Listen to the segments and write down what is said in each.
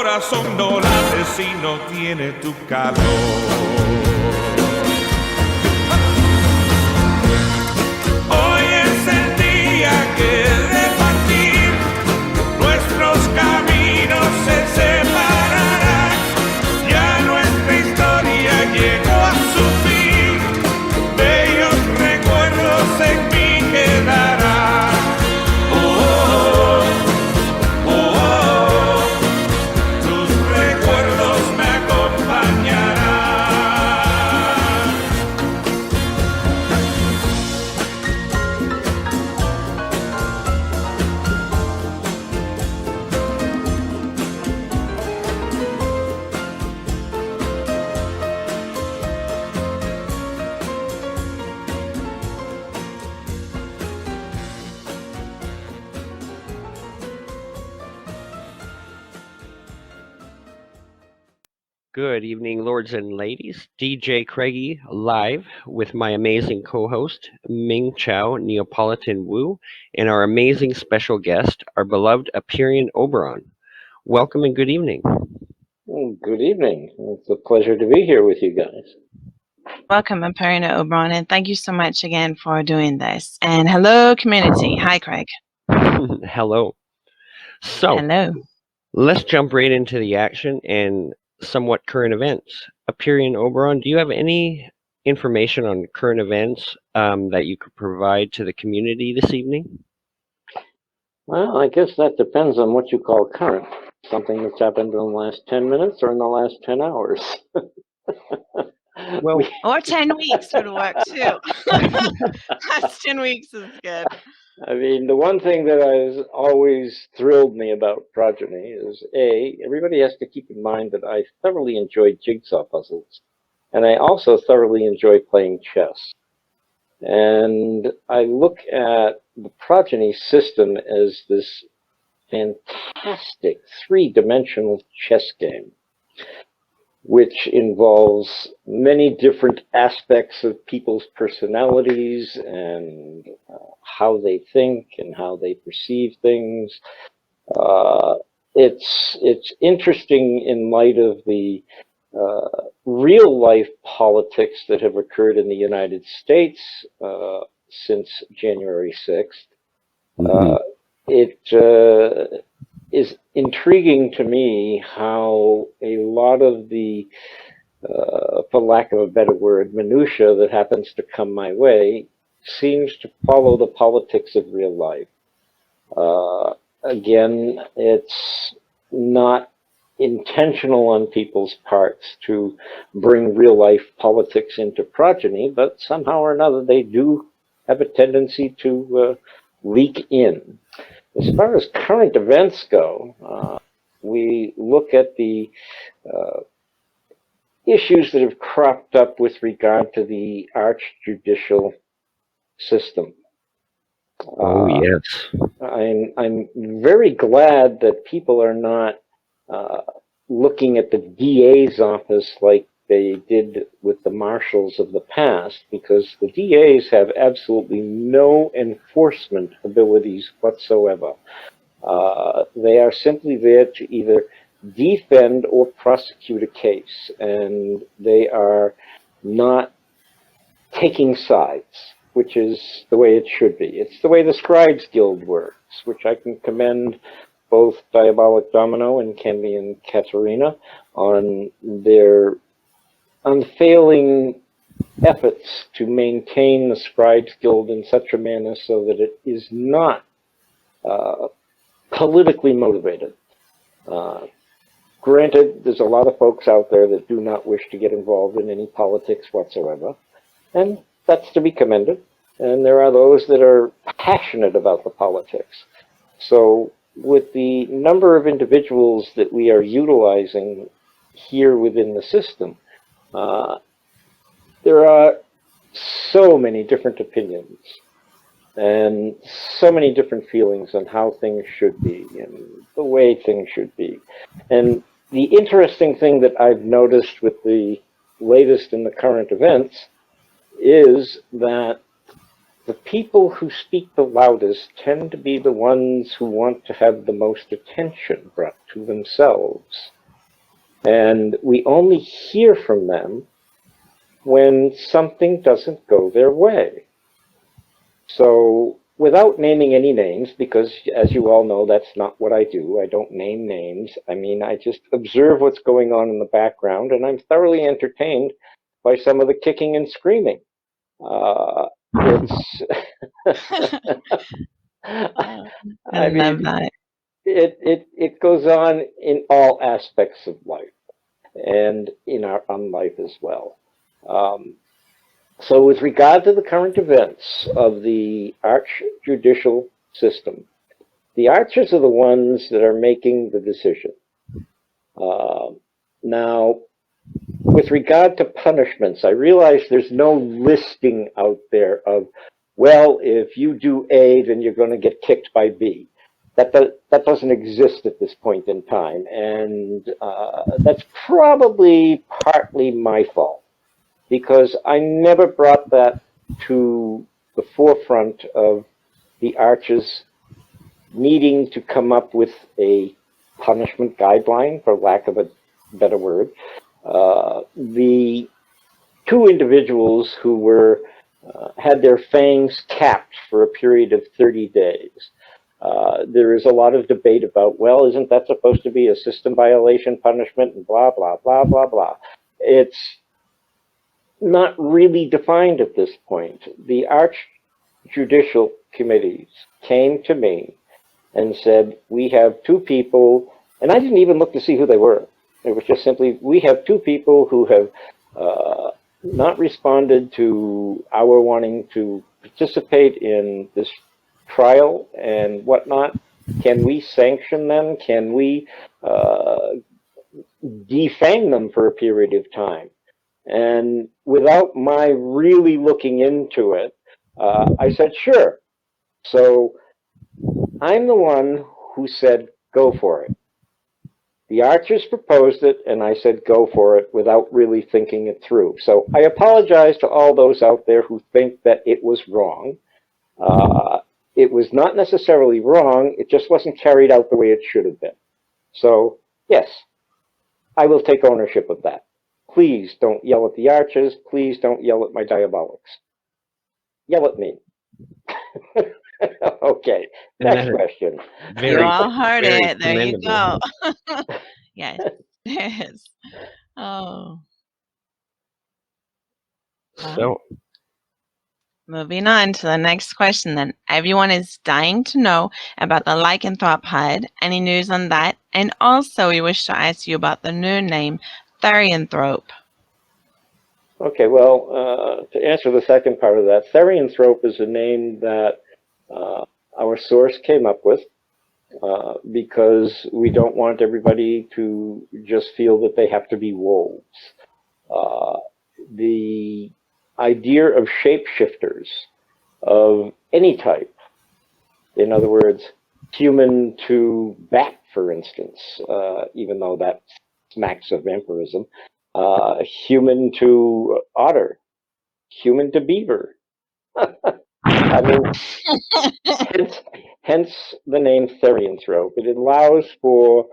corazón no late si no tiene tu calor. Hoy es el día que de partir nuestros caminos se separarán. Ya nuestra historia llegó a su fin, bellos recuerdos en mí quedarán. Oh, oh, oh, tus recuerdos me acompañarán. Good evening, lords and ladies. DJ Craigie live with my amazing co-host, Ming Chow Neapolitan Wu, and our amazing special guest, our beloved Apeiron Oberon. Welcome and good evening. Good evening. It's a pleasure to be here with you guys. Welcome, Apeiron Oberon, and thank you so much again for doing this. And hello, community. Hi, Craig. Hello. So, Hello. let's jump right into the action and somewhat current events. Apeiron Oberon, do you have any information on current events that you could provide to the community this evening? Well, I guess that depends on what you call current. Something that's happened in the last 10 minutes or in the last 10 hours. Well, Or 10 weeks would work too. That's 10 weeks is good. I mean, the one thing that has always thrilled me about Progeny is, everybody has to keep in mind that I thoroughly enjoy jigsaw puzzles. And I also thoroughly enjoy playing chess. And I look at the Progeny system as this fantastic three-dimensional chess game, which involves many different aspects of people's personalities and how they think and how they perceive things. It's interesting in light of the real-life politics that have occurred in the United States since January 6th. It is intriguing to me how a lot of the, for lack of a better word, minutia that happens to come my way seems to follow the politics of real life. Again, it's not intentional on people's parts to bring real life politics into Progeny, but somehow or another they do have a tendency to leak in. As far as current events go, we look at the issues that have cropped up with regard to the archjudicial system. Oh, yes. I'm very glad that people are not looking at the DA's office like they did with the marshals of the past, because the DAs have absolutely no enforcement abilities whatsoever. They are simply there to either defend or prosecute a case, and they are not taking sides, which is the way it should be. It's the way the Scribes Guild works, which I can commend both Diabolic Domino and Kenby and Katerina on their unfailing efforts to maintain the Scribes Guild in such a manner so that it is not politically motivated. Granted, there's a lot of folks out there that do not wish to get involved in any politics whatsoever, and that's to be commended. And there are those that are passionate about the politics. So with the number of individuals that we are utilizing here within the system, there are so many different opinions and so many different feelings on how things should be and the way things should be. And the interesting thing that I've noticed with the latest in the current events is that the people who speak the loudest tend to be the ones who want to have the most attention brought to themselves. And we only hear from them when something doesn't go their way. So without naming any names, because as you all know, that's not what I do. I don't name names. I mean, I just observe what's going on in the background, and I'm thoroughly entertained by some of the kicking and screaming. It's I love that. It goes on in all aspects of life and in our own life as well. So with regard to the current events of the archjudicial system, the archers are the ones that are making the decision. Now, with regard to punishments, I realize there's no listing out there of, well, if you do A, then you're going to get kicked by B. That doesn't exist at this point in time, and that's probably partly my fault, because I never brought that to the forefront of the archers needing to come up with a punishment guideline, for lack of a better word. The two individuals who were had their fangs capped for a period of 30 days. There is a lot of debate about, well, isn't that supposed to be a system violation punishment, and blah, blah, blah, blah, blah. It's not really defined at this point. The archjudicial committees came to me and said, we have two people, and I didn't even look to see who they were. It was just simply, we have two people who have not responded to our wanting to participate in this trial and whatnot. Can we sanction them? Can we defang them for a period of time? And without my really looking into it, I said, sure. So I'm the one who said, go for it. The archers proposed it, and I said, go for it, without really thinking it through. So I apologize to all those out there who think that it was wrong. It was not necessarily wrong, it just wasn't carried out the way it should have been. So, yes, I will take ownership of that. Please don't yell at the archers. Please don't yell at my diabolics. Yell at me. Okay, next question. You all heard it. There you commendable. go. Yes, yes. Oh, So, moving on to the next question then. Everyone is dying to know about the lycanthrope HUD. Any news on that? And also, we wish to ask you about the new name, Therianthrope. Okay, well, to answer the second part of that, Therianthrope is a name that our source came up with because we don't want everybody to just feel that they have to be wolves. The idea of shapeshifters of any type, in other words, human to bat, for instance, even though that smacks of vampirism, human to otter, human to beaver. I mean, hence the name Therianthrope. It allows for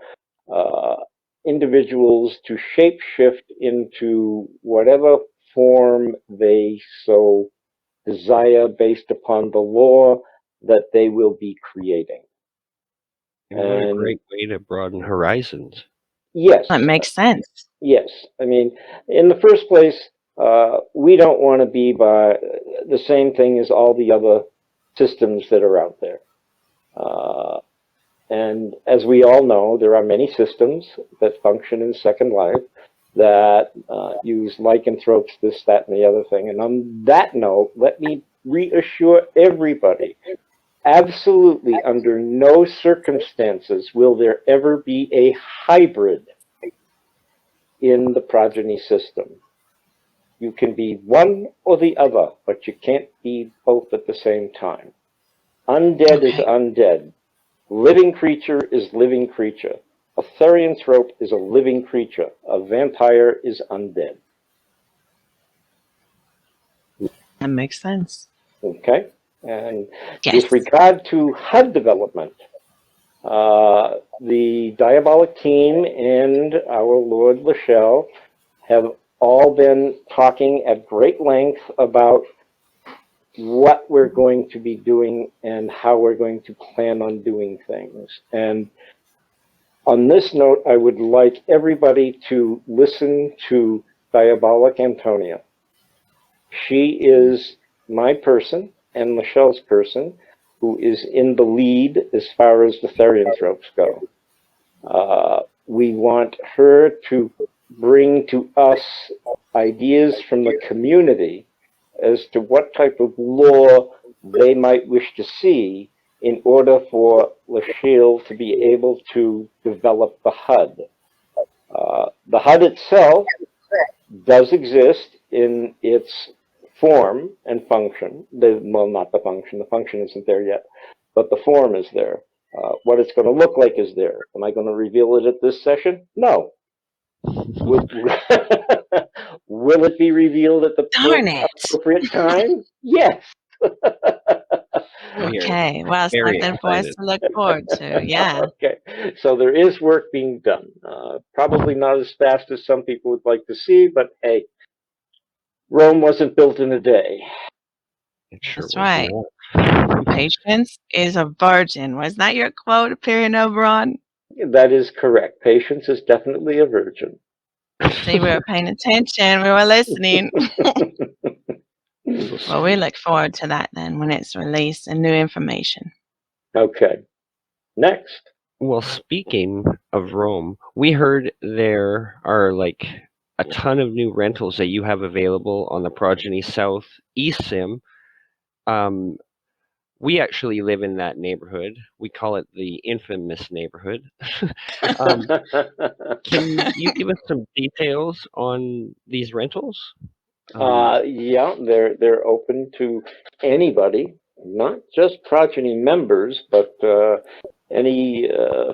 individuals to shapeshift into whatever form they so desire based upon the law that they will be creating. what a great way to broaden horizons. Yes. That makes sense. Yes. I mean, in the first place, we don't want to be by the same thing as all the other systems that are out there. And as we all know, there are many systems that function in Second Life that use lycanthropes, this, that, and the other thing. And on that note, let me reassure everybody, absolutely under no circumstances will there ever be a hybrid in the progeny system. You can be one or the other, but you can't be both at the same time. Undead is undead. Living creature is living creature. A Therianthrope is a living creature. A vampire is undead. That makes sense. Okay? And Yes. with regard to HUD development, The Diabolic team and our Lord Lachelle have all been talking at great length about what we're going to be doing and how we're going to plan on doing things. And on this note, I would like everybody to listen to Diabolic Antonia. She is my person and Lachelle's person who is in the lead as far as the therianthropes go. We want her to bring to us ideas from the community as to what type of lore they might wish to see in order for Lachelle to be able to develop the HUD. The HUD itself does exist in its form and function. Well, not the function isn't there yet, but the form is there. What it's going to look like is there. Am I going to reveal it at this session? No. Will it be revealed at the Darn it. appropriate time? Yes. Okay, well, Very something for us excited. to look forward to. Yeah. Okay, so there is work being done. Probably not as fast as some people would like to see, but hey, Rome wasn't built in a day. It sure That's was right. not. Patience is a virgin. Was that your quote, Apeiron Oberon? That is correct. Patience is definitely a virgin. See, we were paying attention. We were listening. Well, we look forward to that then when it's released and new information. Okay, next. Well, speaking of Rome, we heard there are like a ton of new rentals that you have available on the Progeny South East Sim. We actually live in that neighborhood. We call it the infamous neighborhood. Can you give us some details on these rentals? Yeah, they're open to anybody, not just Progeny members, but any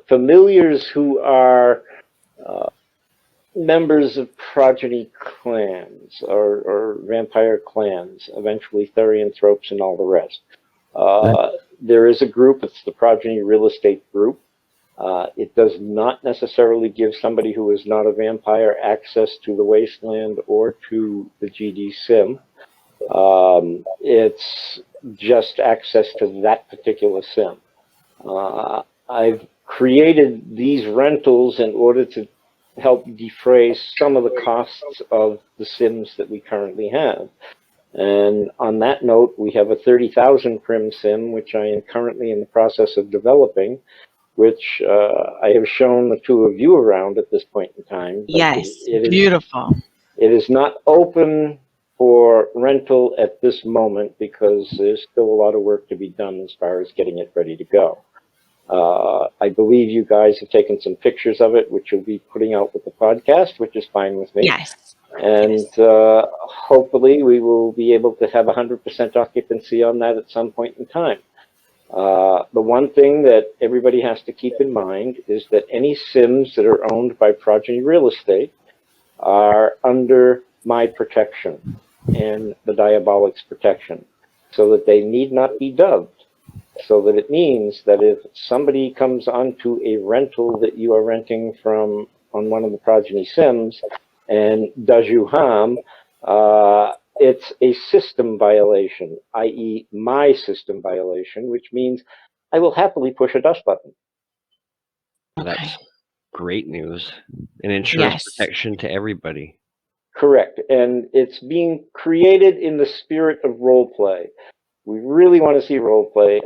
familiars who are members of Progeny clans or vampire clans, eventually therianthropes and all the rest. There is a group, it's the Progeny Real Estate Group. It does not necessarily give somebody who is not a vampire access to the Wasteland or to the GD Sim. It's just access to that particular Sim. I've created these rentals in order to help defray some of the costs of the Sims that we currently have. And on that note, we have a 30,000 Prim Sim, which I am currently in the process of developing, which I have shown the two of you around at this point in time. Yes, beautiful. It is not open for rental at this moment because there's still a lot of work to be done as far as getting it ready to go. I believe you guys have taken some pictures of it, which you'll be putting out with the podcast, which is fine with me. Yes. And hopefully we will be able to have 100% occupancy on that at some point in time. The one thing that everybody has to keep in mind is that any Sims that are owned by Progeny Real Estate are under my protection and the Diabolic's protection, so that they need not be dubbed. So that it means that if somebody comes onto a rental that you are renting from on one of the Progeny Sims and does you harm, it's a system violation, i.e. my system violation, which means I will happily push a dust button. That's great news. And ensures protection to everybody. Correct. And it's being created in the spirit of role play. We really want to see role play.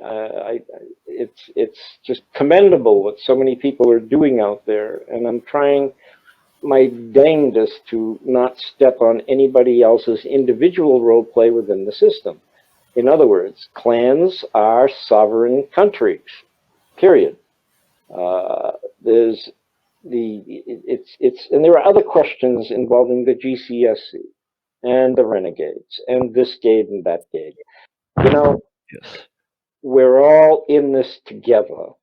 It's just commendable what so many people are doing out there, and I'm trying my dangest to not step on anybody else's individual role play within the system. In other words, clans are sovereign countries. Period. And there are other questions involving the GCSC and the renegades and this gate and that gate. You know, we're all in this together.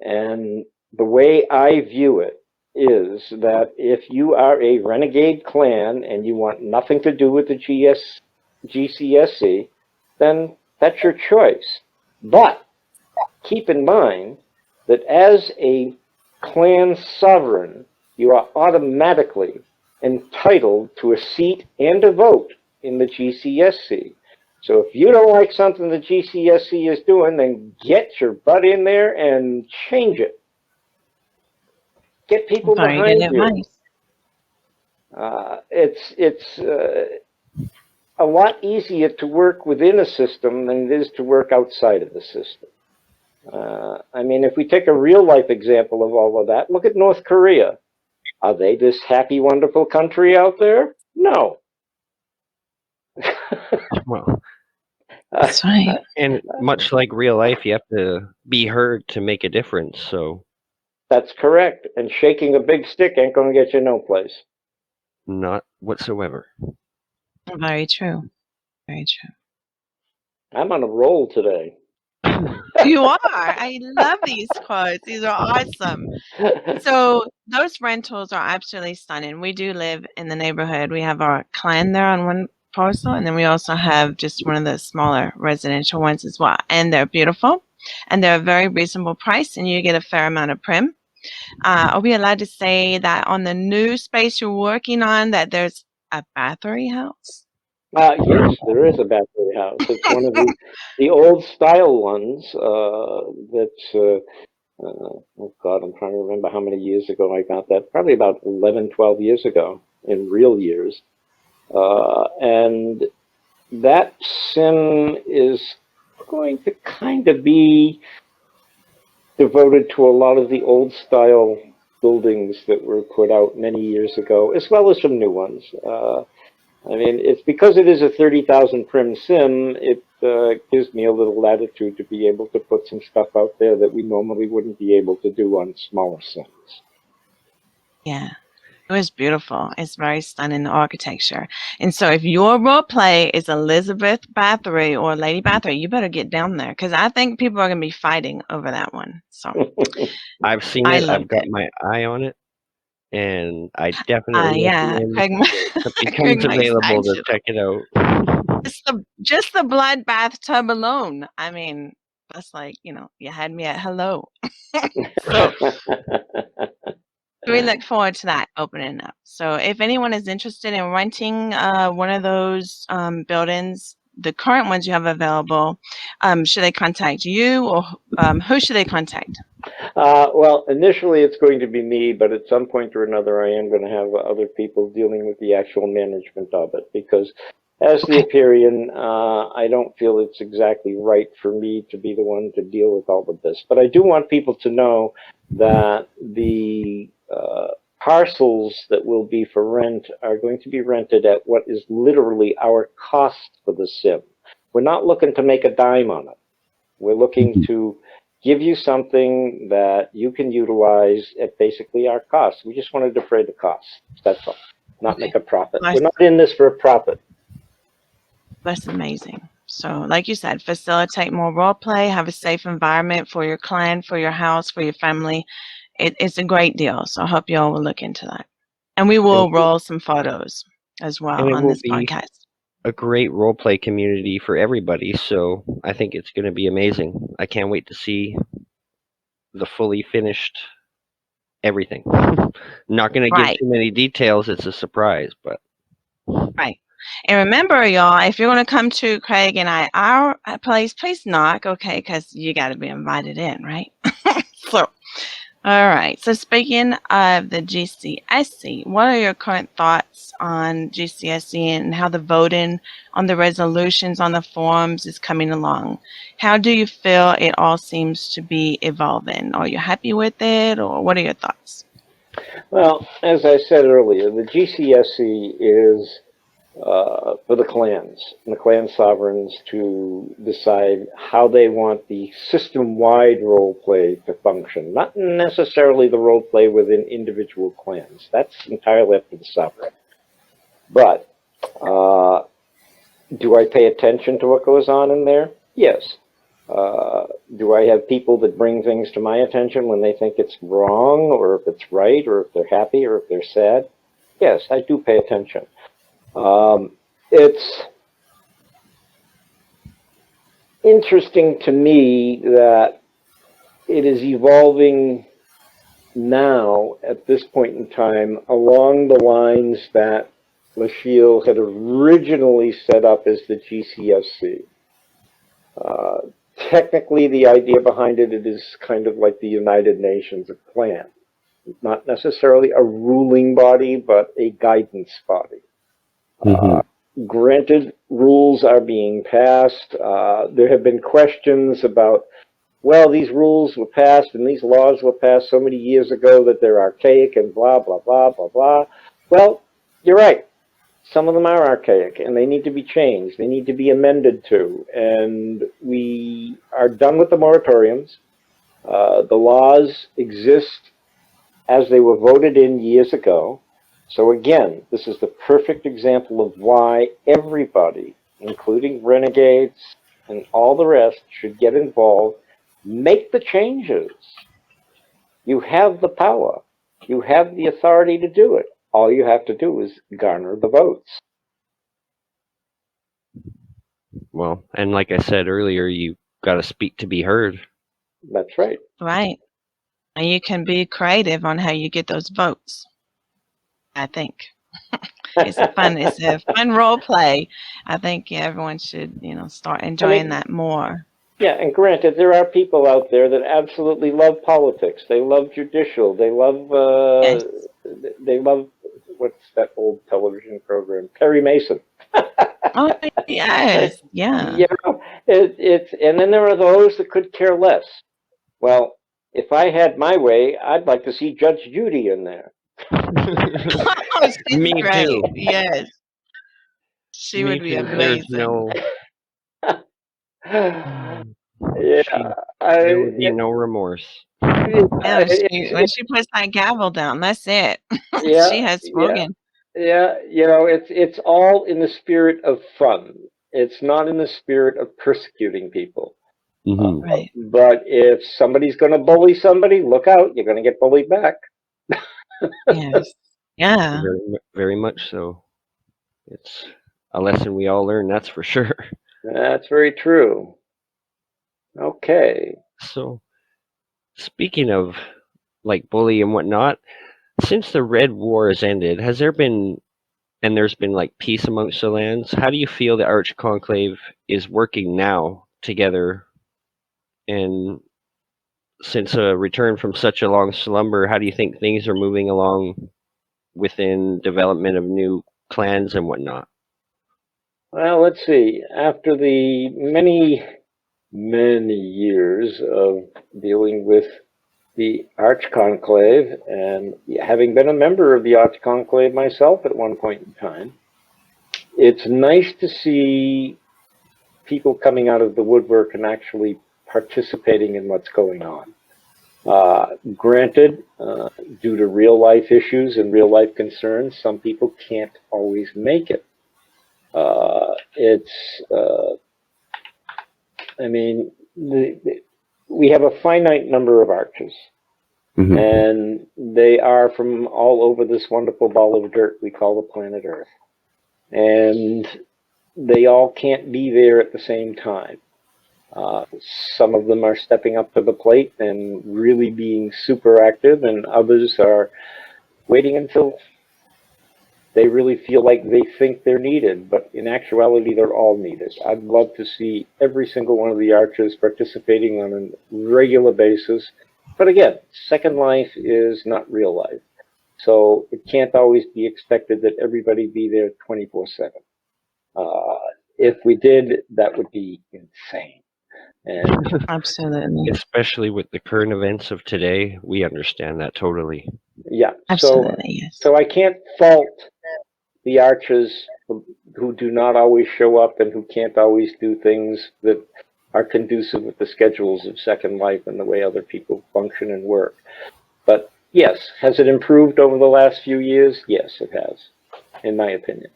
And the way I view it is that if you are a renegade clan and you want nothing to do with the GCSC, then that's your choice. But keep in mind that as a clan sovereign, you are automatically entitled to a seat and a vote in the GCSC. So if you don't like something the GCSC is doing, then get your butt in there and change it. Get people Very behind good you. advice. It's a lot easier to work within a system than it is to work outside of the system. I mean, if we take a real life example of all of that, look at North Korea. Are they this happy, wonderful country out there? No. Well, That's right. and much like real life, you have to be heard to make a difference. So, That's correct. And shaking a big stick ain't going to get you no place. not whatsoever. Very true. Very true. I'm on a roll today. You are. I love these quotes. These are awesome. So those rentals are absolutely stunning. We do live in the neighborhood. We have our clan there on one parcel, and then we also have just one of the smaller residential ones as well. And they're beautiful, and they're a very reasonable price, and you get a fair amount of prim. Are we allowed to say that on the new space you're working on that there's a battery house? Yes, there is a battery house. It's one of the old style ones that's, oh God, I'm trying to remember how many years ago I got that. Probably about 11, 12 years ago in real years. And that sim is going to kind of be devoted to a lot of the old style buildings that were put out many years ago, as well as some new ones. I mean, it's because it is a 30,000 prim sim, it gives me a little latitude to be able to put some stuff out there that we normally wouldn't be able to do on smaller sims. Yeah. It was beautiful. It's very stunning architecture. And so if your role play is Elizabeth Bathory or Lady Bathory, you better get down there because I think people are going to be fighting over that one. So I've seen I it. I've loved got it. my eye on it, and I definitely Yeah, recommend Craig, if it Craig becomes Mace, available to actually, check it out. just the blood bathtub alone. I mean, that's like, you had me at hello. So we look forward to that opening up. So if anyone is interested in renting one of those buildings, the current ones you have available, should they contact you or who should they contact? Well, initially it's going to be me, but at some point or another I am going to have other people dealing with the actual management of it because as the Apeiron, I don't feel it's exactly right for me to be the one to deal with all of this. But I do want people to know that the parcels that will be for rent are going to be rented at what is literally our cost for the sim. We're not looking to make a dime on it. We're looking to give you something that you can utilize at basically our cost. We just want to defray the costs. That's all. Not make a profit. We're not in this for a profit. That's amazing. So like you said, facilitate more role play, have a safe environment for your client, for your house, for your family. It's a great deal. So I hope you all will look into that. And we will roll some photos as well And it on will this be podcast. a great role play community for everybody. So I think it's going to be amazing. I can't wait to see the fully finished everything. Not going to give Right. too many details. It's a surprise, but Right. And remember, y'all, if you're going to come to Craig and our place, please knock, okay, because you got to be invited in, right? So, all right. So speaking of the GCSC, what are your current thoughts on GCSC and how the voting on the resolutions on the forums is coming along? How do you feel it all seems to be evolving? Are you happy with it, or what are your thoughts? Well, as I said earlier, the GCSC is for the clans and the clan sovereigns to decide how they want the system-wide role play to function, not necessarily the role play within individual clans. That's entirely up to the sovereign. But do I pay attention to what goes on in there? Yes. Do I have people that bring things to my attention when they think it's wrong, or if it's right, or if they're happy, or if they're sad? Yes, I do pay attention. It's interesting to me that it is evolving now at this point in time along the lines that Lachille had originally set up as the GCSC. Technically, the idea behind it is kind of like the United Nations, a plan. Not necessarily a ruling body, but a guidance body. Granted, rules are being passed. There have been questions about, well, these rules were passed and these laws were passed so many years ago that they're archaic and blah, blah, blah, blah, blah. Well, you're right. Some of them are archaic and they need to be changed. They need to be amended to. And we are done with the moratoriums. The laws exist as they were voted in years ago. So again, this is the perfect example of why everybody, including renegades and all the rest, should get involved. Make the changes. You have the power. You have the authority to do it. All you have to do is garner the votes. Well, and like I said earlier, you got to speak to be heard. That's right. Right. And you can be creative on how you get those votes, I think. It's a fun role play. I think everyone should, start enjoying that more. Yeah, and granted, there are people out there that absolutely love politics. They love judicial. They love Yes. they love, what's that old television program? Perry Mason. Oh, yes. Yeah. You know, and then there are those that could care less. Well, if I had my way, I'd like to see Judge Judy in there. Oh, she's Me great. too. Yes. She Me would be too. There's amazing. Yeah, there would be no remorse. Yeah, when she puts that gavel down, that's it. She has spoken. Yeah. It's all in the spirit of fun. It's not in the spirit of persecuting people. Right. But if somebody's going to bully somebody, look out. You're going to get bullied back. Yes. Yeah. Very, very much so. It's a lesson we all learn, that's for sure. That's very true. Okay. So, speaking of like bully and whatnot, since the Red War has ended, has there been, and there's been like peace amongst the lands, how do you feel the Arch Conclave is working now together? And since a return from such a long slumber, how do you think things are moving along within development of new clans and whatnot? Well, let's see. After the many, many years of dealing with the Arch Conclave, and having been a member of the Arch Conclave myself at one point in time, it's nice to see people coming out of the woodwork and actually participating in what's going on. Granted, due to real life issues and real life concerns, some people can't always make it. We have a finite number of arches, and they are from all over this wonderful ball of dirt we call the planet Earth. And they all can't be there at the same time. Some of them are stepping up to the plate and really being super active, and others are waiting until they really feel like they think they're needed, but in actuality, they're all needed. I'd love to see every single one of the archers participating on a regular basis. But again, Second Life is not real life. So it can't always be expected that everybody be there 24/7. If we did, that would be insane. And Absolutely. Especially with the current events of today, we understand that totally. yeah, Absolutely, yes. so I can't fault the archers who do not always show up and who can't always do things that are conducive with the schedules of Second Life and the way other people function and work. But yes, has it improved over the last few years? Yes, it has, in my opinion.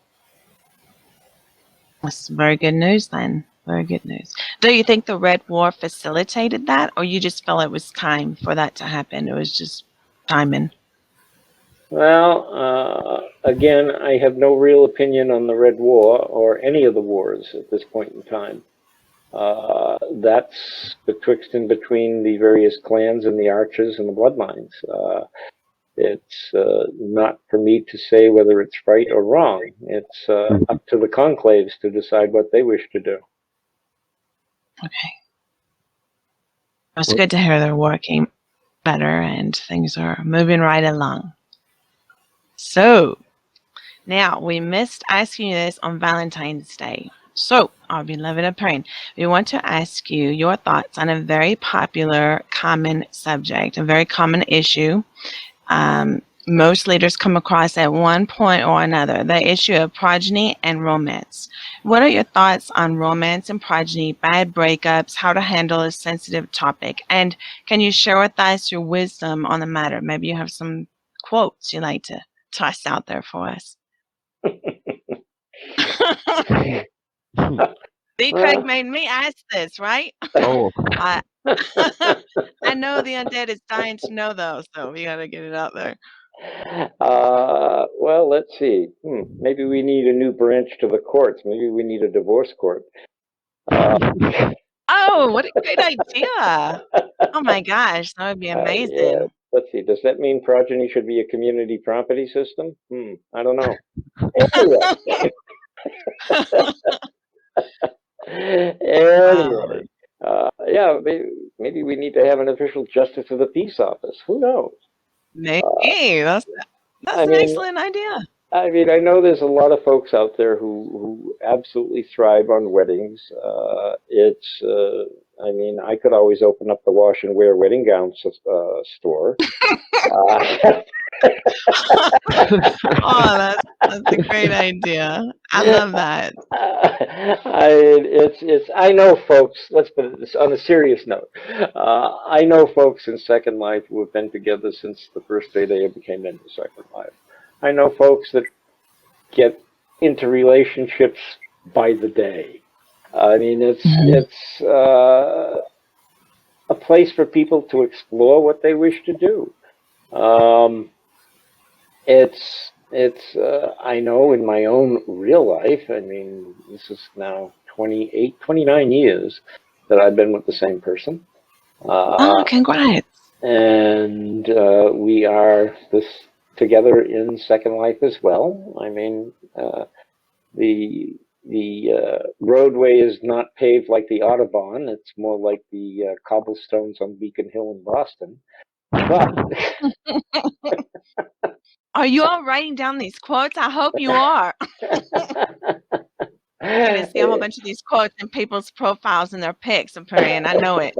That's very good news then. Very good news. Do you think the Red War facilitated that, or you just felt it was time for that to happen? It was just timing. Well, again, I have no real opinion on the Red War or any of the wars at this point in time. That's betwixt and between the various clans and the arches and the bloodlines. It's not for me to say whether it's right or wrong. It's up to the conclaves to decide what they wish to do. Okay. It's good to hear they're working better and things are moving right along. So, now we missed asking you this on Valentine's Day. So, our beloved Apeiron, we want to ask you your thoughts on a very popular, common subject, a very common issue. Most leaders come across at one point or another, the issue of progeny and romance. What are your thoughts on romance and progeny, bad breakups, how to handle a sensitive topic? And can you share with us your wisdom on the matter? Maybe you have some quotes you'd like to toss out there for us. See, Craig made me ask this, right? Oh, I know the undead is dying to know, though, so we gotta get it out there. Well, let's see. Maybe we need a new branch to the courts. Maybe we need a divorce court. Oh, what a great idea! Oh my gosh, that would be amazing. Yeah. Let's see. Does that mean progeny should be a community property system? I don't know. Anyway, yeah, maybe we need to have an official justice of the peace office. Who knows? Maybe that's an excellent idea. I mean, I know there's a lot of folks out there who absolutely thrive on weddings. I mean, I could always open up the wash and wear wedding gowns store. Oh, that's a great idea. I love that. I know folks. Let's put it on a serious note. I know folks in Second Life who have been together since the first day they became into Second Life. I know folks that get into relationships by the day. I mean, it's a place for people to explore what they wish to do. I know in my own real life, I mean, this is now 29 years that I've been with the same person. Oh, congrats. And we are together in Second Life as well. I mean, the roadway is not paved like the Autobahn. It's more like the cobblestones on Beacon Hill in Boston. But are you all writing down these quotes? I hope you are. You're going to see a whole bunch of these quotes in people's profiles and their pics, Apeiron. I know it.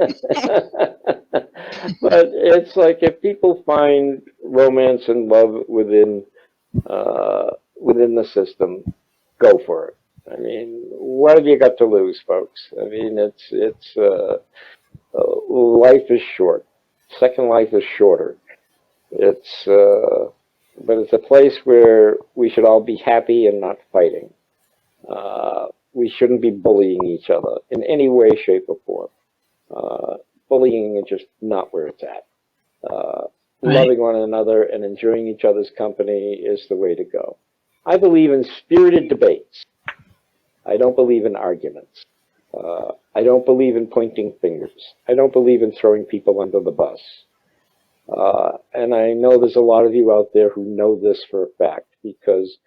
But it's like if people find romance and love within the system, go for it. I mean, what have you got to lose, folks? I mean, life is short. Second Life is shorter. But it's a place where we should all be happy and not fighting. We shouldn't be bullying each other in any way, shape, or form. Bullying is just not where it's at. Loving one another and enjoying each other's company is the way to go. I believe in spirited debates. I don't believe in arguments. I don't believe in pointing fingers. I don't believe in throwing people under the bus. And I know there's a lot of you out there who know this for a fact because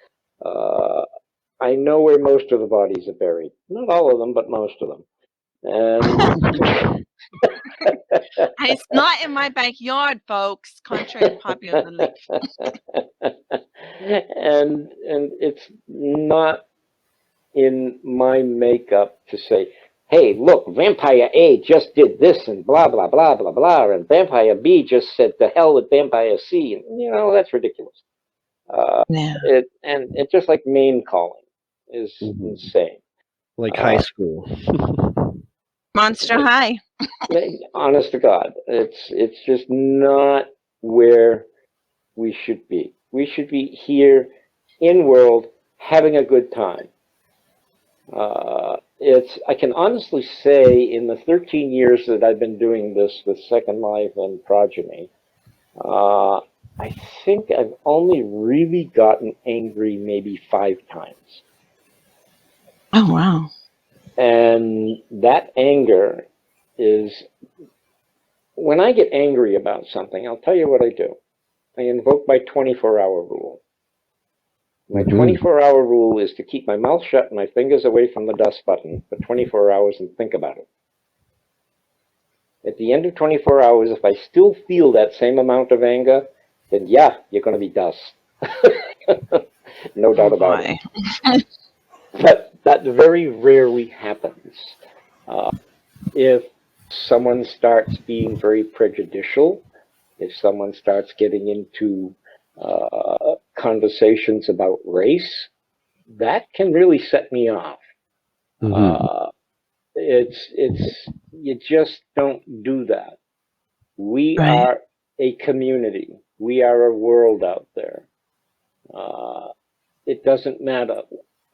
I know where most of the bodies are buried. Not all of them, but most of them. And it's not in my backyard, folks, contrary to popular belief. And it's not in my makeup to say, hey, look, Vampire A just did this and blah, blah, blah, blah, blah, and Vampire B just said the hell with Vampire C. And, that's ridiculous. It's just like name calling is insane. Like high school. Monster High. Honest to God, it's just not where we should be. We should be here in world having a good time. I can honestly say in the 13 years that I've been doing this with Second Life and Progeny, I think I've only really gotten angry maybe 5 times. Oh, wow. And that anger is, when I get angry about something, I'll tell you what I do. I invoke my 24-hour rule. My 24-hour rule is to keep my mouth shut and my fingers away from the dust button for 24 hours and think about it. At the end of 24 hours, if I still feel that same amount of anger, then yeah, you're going to be dust. No doubt about it. But that very rarely happens. If someone starts being very prejudicial, if someone starts getting into conversations about race, that can really set me off. You just don't do that. We are a community. We are a world out there. It doesn't matter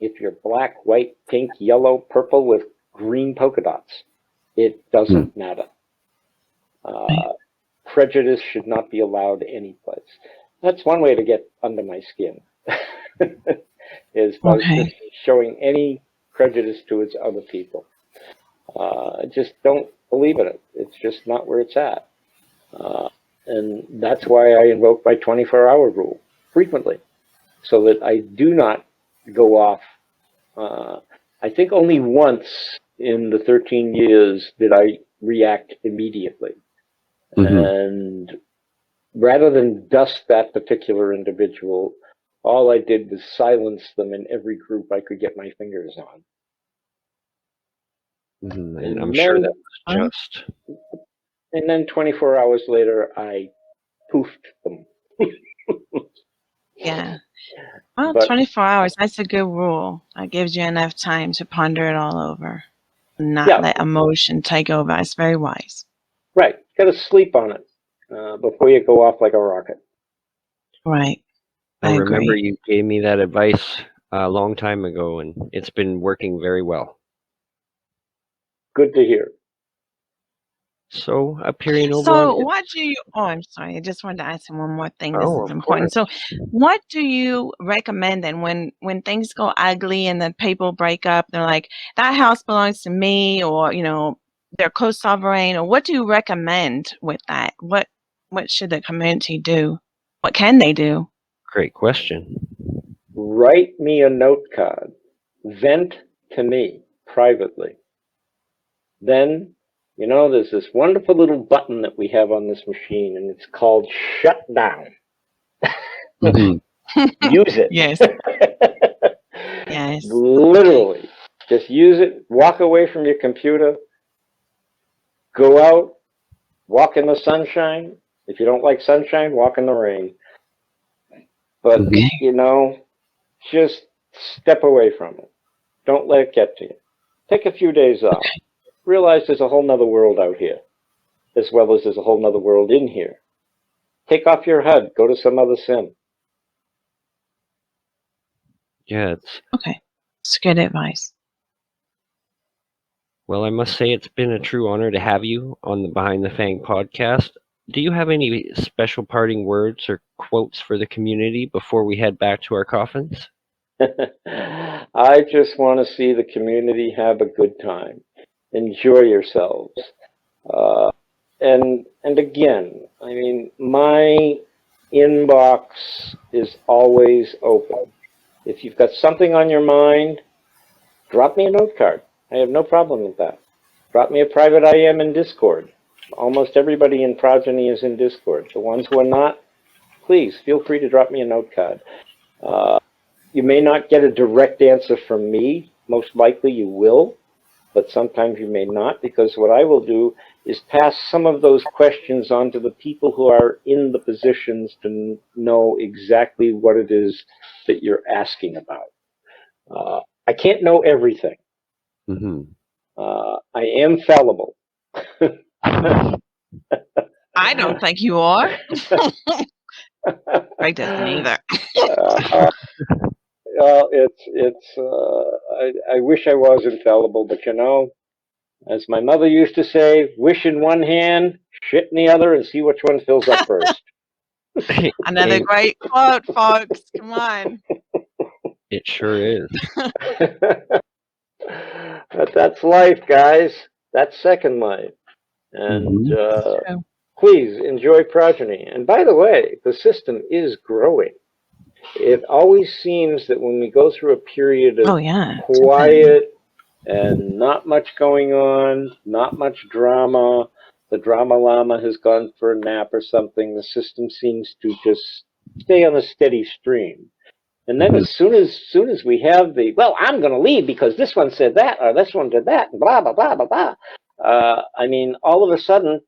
if you're black, white, pink, yellow, purple with green polka dots. It doesn't matter. Prejudice should not be allowed any place. That's one way to get under my skin, is by just showing any prejudice towards other people. Just don't believe in it. It's just not where it's at. And that's why I invoke my 24-hour rule frequently, so that I do not go off. I think only once in the 13 years did I react immediately. And rather than dust that particular individual, all I did was silence them in every group I could get my fingers on. And I'm sure that was just. And then 24 hours later, I poofed them. Yeah. Well, 24 hours, that's a good rule. That gives you enough time to ponder it all over. Not let emotion take over. It's very wise. Right. Got to sleep on it before you go off like a rocket. Right. I remember you gave me that advice a long time ago, and it's been working very well. Good to hear. So, Apeiron, Oberon. So, what do you? Oh, I'm sorry. I just wanted to ask you one more thing. This is important. So, what do you recommend then when things go ugly and then people break up? They're like, that house belongs to me, or they're co-sovereign, or what do you recommend with that? What should the community do? What can they do? Great question. Write me a note card. Vent to me privately. Then, there's this wonderful little button that we have on this machine, and it's called shut down. Use it. Yes. Yes. Literally. Just use it. Walk away from your computer. Go out. Walk in the sunshine. If you don't like sunshine, walk in the rain. But, just step away from it. Don't let it get to you. Take a few days off. Realize there's a whole nother world out here, as well as there's a whole nother world in here. Take off your HUD. Go to some other sim. Yeah, it's good advice. Well, I must say it's been a true honor to have you on the Behind the Fang podcast. Do you have any special parting words or quotes for the community before we head back to our coffins? I just want to see the community have a good time. Enjoy yourselves. And again, my inbox is always open. If you've got something on your mind, drop me a note card. I have no problem with that. Drop me a private IM in Discord. Almost everybody in Progeny is in Discord. The ones who are not, please feel free to drop me a note card. You may not get a direct answer from me. Most likely you will, but sometimes you may not, because what I will do is pass some of those questions on to the people who are in the positions to know exactly what it is that you're asking about. I can't know everything. I am fallible. I don't think you are. Greg doesn't either. Well, I wish I was infallible, but as my mother used to say, wish in one hand, shit in the other, and see which one fills up first. Another great quote, folks. Come on. It sure is. But that's life, guys. That's Second Life. And True. please enjoy Progeny. And by the way, the system is growing. It always seems that when we go through a period of Oh yeah. quiet and not much going on, not much drama, the drama llama has gone for a nap or something, the system seems to just stay on a steady stream. And then as soon as we have the, well, I'm going to leave because this one said that, or this one did that, and blah, blah, blah, blah, blah. I mean, all of a sudden,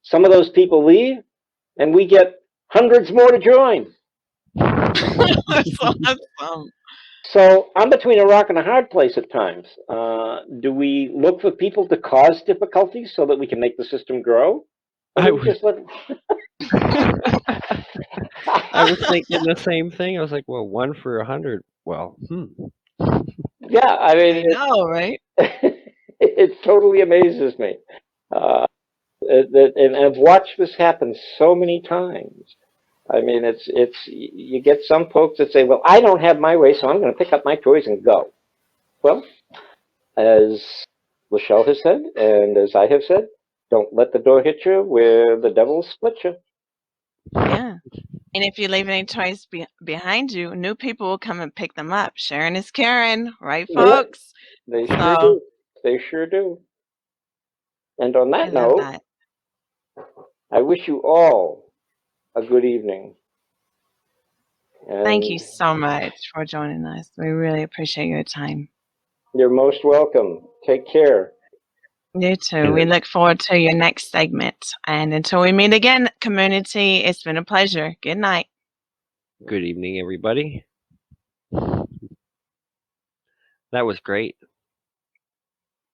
some of those people leave, and we get hundreds more to join. That's awesome. So I'm between a rock and a hard place at times. Do we look for people to cause difficulties so that we can make the system grow? I Or do we just let I was thinking the same thing. I was like, well, 1 for 100. Well, Yeah, I I mean, know, right? it totally amazes me. And I've watched this happen so many times. I mean, it's you get some folks that say, well, I don't have my way, so I'm going to pick up my toys and go. Well, as Lachelle has said, and as I have said, don't let the door hit you where the devil will split you. Yeah. And if you leave any toys behind you, new people will come and pick them up. Sharon is Karen, right, Yeah. folks? They sure So do. They sure do. And on I that love note, that. I wish you all a good evening. Thank you And so much for joining us. We really appreciate your time. you're most welcome. Take care. You too. We look forward to your next segment. And until we meet again, community, it's been a pleasure. Good night. good evening, everybody. That was great.